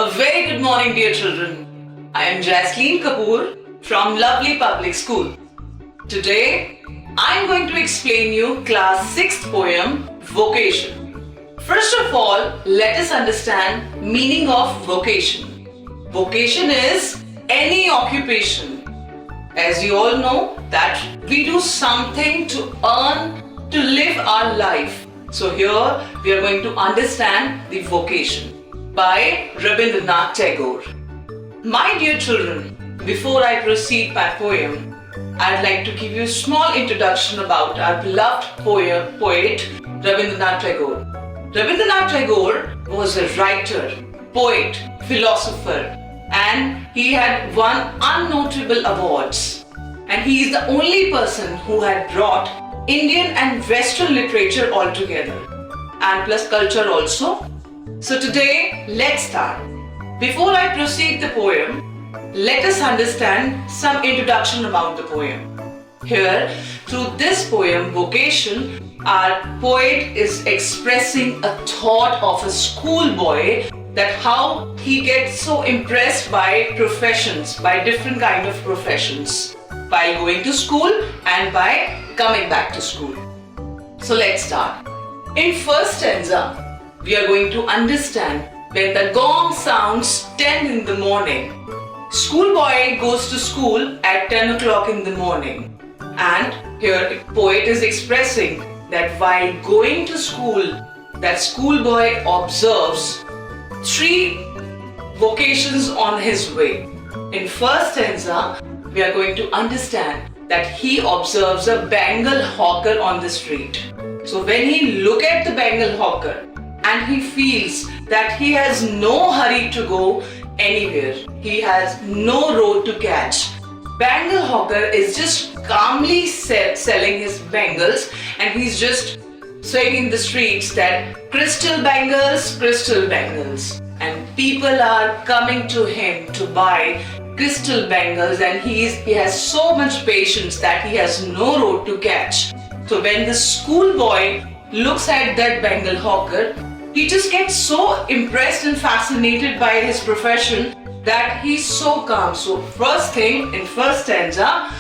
A very good morning, dear children. I am Jasleen Kapoor from Lovely Public School. Today, I am going to explain you class 6th poem, Vocation. First of all, let us understand meaning of vocation. Vocation is any occupation. As you all know that we do something to earn, to live our life. So here we are going to understand the vocation by Rabindranath Tagore. My dear children, before I proceed my poem, I'd like to give you a small introduction about our beloved poet Rabindranath Tagore. Rabindranath Tagore was a writer, poet, philosopher, and he had won unnotable awards. And he is the only person who had brought Indian and Western literature all together, and plus culture also. So today, let's start. Before I proceed the poem, let us understand some introduction about the poem. Here, through this poem, Vocation, our poet is expressing a thought of a schoolboy, that how he gets so impressed by professions, by different kind of professions, while going to school and by coming back to school. So let's start. In first stanza, we are going to understand when the gong sounds 10 in the morning. Schoolboy goes to school at 10 o'clock in the morning. And here the poet is expressing that while going to school, that schoolboy observes 3 vocations on his way. In first stanza, we are going to understand that he observes a Bengal hawker on the street. So when he look at the Bengal hawker and he feels that he has no hurry to go anywhere, he has no road to catch. Bengal hawker is just calmly selling his bangles, and he's just saying in the streets that crystal bangles, and people are coming to him to buy crystal bangles, and he has so much patience that he has no road to catch. So when the schoolboy looks at that bangle hawker, he just gets so impressed and fascinated by his profession that he's so calm. So first thing, in first stanza,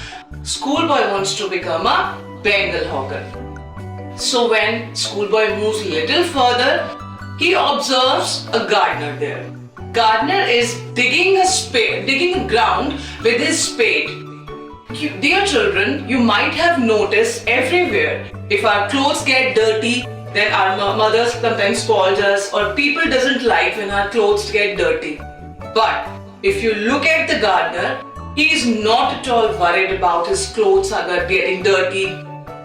schoolboy wants to become a bangle hawker. So when schoolboy moves a little further, he observes a gardener there. Gardener is digging a ground with his spade. Dear children, you might have noticed everywhere, if our clothes get dirty, then our mothers sometimes scold us, or people doesn't like when our clothes get dirty. But if you look at the gardener, he is not at all worried about his clothes are getting dirty,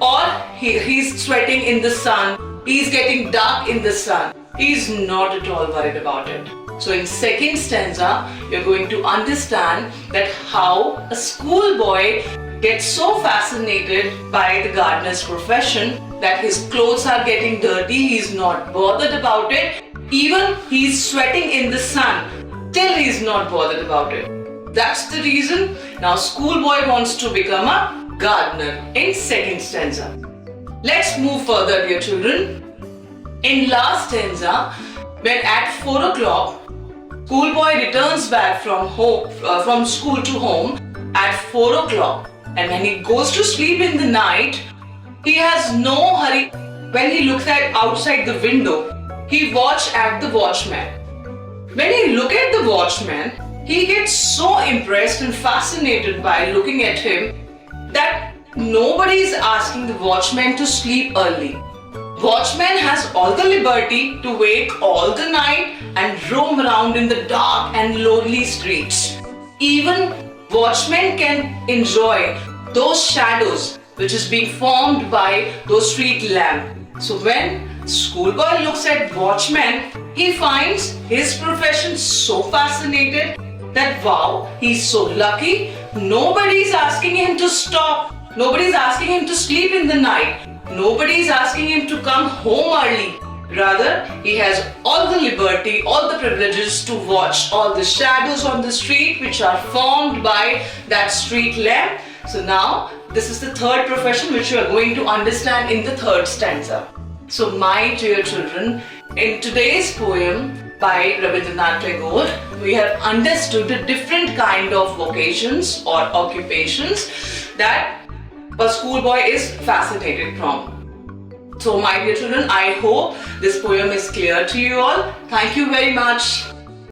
or he's sweating in the sun, he's getting dark in the sun. He's not at all worried about it. So in second stanza, you're going to understand that how a schoolboy gets so fascinated by the gardener's profession that his clothes are getting dirty, he's not bothered about it. Even he's sweating in the sun, still he's not bothered about it. That's the reason now schoolboy wants to become a gardener in second stanza. Let's move further, dear children. In last stanza, when at 4 o'clock, schoolboy returns back from school to home at 4 o'clock, and when he goes to sleep in the night, he has no hurry. When he looks at outside the window, he watches at the watchman. When he looks at the watchman, he gets so impressed and fascinated by looking at him that nobody is asking the watchman to sleep early. Watchman has all the liberty to wake all the night and roam around in the dark and lonely streets. Even watchmen can enjoy those shadows which is being formed by those street lamps. So when schoolboy looks at watchman, he finds his profession so fascinated that wow, he's so lucky. Nobody's asking him to stop. Nobody's asking him to sleep in the night. Nobody is asking him to come home early. Rather, he has all the liberty, all the privileges to watch all the shadows on the street which are formed by that street lamp. So now, this is the third profession which you are going to understand in the third stanza. So my dear children, in today's poem, by Rabindranath Tagore, we have understood the different kind of vocations or occupations that a schoolboy is fascinated from. So my dear children, I hope this poem is clear to you all. Thank you very much.